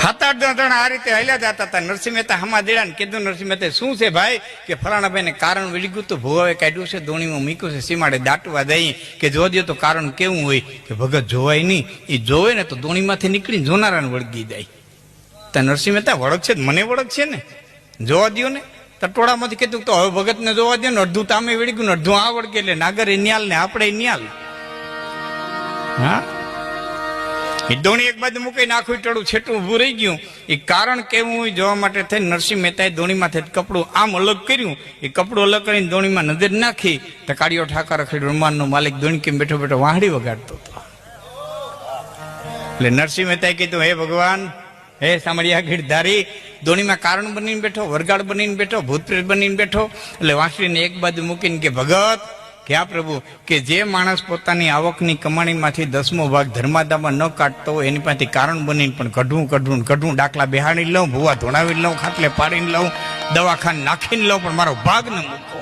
સાત આઠ જણ આ રીતે હલ્યા જતા હતા. નરસિંહ મહેતા હમા દેડા ને કીધું, નરસિંહ મહેતા શું છે ભાઈ? કે ફલાણા ભાઈ ને કારણ વળી ગયું તો ભોવાએ કાઢ્યું છે, દોણીમાં મૂક્યું છે, સીમાડે દાટવા દઈ કે જોવા દો તો કારણ કેવું હોય. કે ભગત જોવાય નહીં, એ જોવે ને તો દોણીમાંથી નીકળીને જોનારાને વળગી જાય. ત્યાં નરસિંહ મહેતા વળગ છે, મને વળગ છે ને, જોવા દો ને. ટટોળામાંથી કીધું તો હવે ભગત ને જોવા દે ને, અડધું તામે વળી ગયું ને અડધું આ વળગે, એટલે નાગર એ ન્યાલ ને આપણે ન્યાલ. હા, એ દોણી એક બાજુ મૂકીને આખું ટળું છેટું ઉભું રહી ગયું. એ કારણ કેવું હોય જોવા માટે થઈને નરસિંહ મહેતાએ દોણીમાંથી કપડું આમ અલગ કર્યું. એ કપડું અલગ કરીને દોણીમાં નજર નાખી તો કાળિયો ઠાકર અખેડ રૂમાનનો માલિક દોણી કેમ બેઠો બેઠો વાહડી વગાડતો હતો. એટલે નરસિંહ મહેતાએ કીધું, હે ભગવાન, હે સામળિયા ગીરધારી, દોણીમાં કારણ બનીને બેઠો, વરગાડ બનીને બેઠો, ભૂતપ્રેત બનીને બેઠો. એટલે વાંસળીને એક બાજુ મૂકીને કે ભગત, કે આ પ્રભુ, કે જે માણસ પોતાની આવકની કમાણીમાંથી 10મો ભાગ ધર્માદામાં ન કાઢતો હોય એની પાસેથી કારણ બનીને પણ કઢવું, દાખલા બેહાડી લઉં, ભૂવા ધોણાવી લઉં, ખાટલે પાડીને લઉં, દવાખાને નાખીને લઉં, પણ મારો ભાગ ન મૂકો.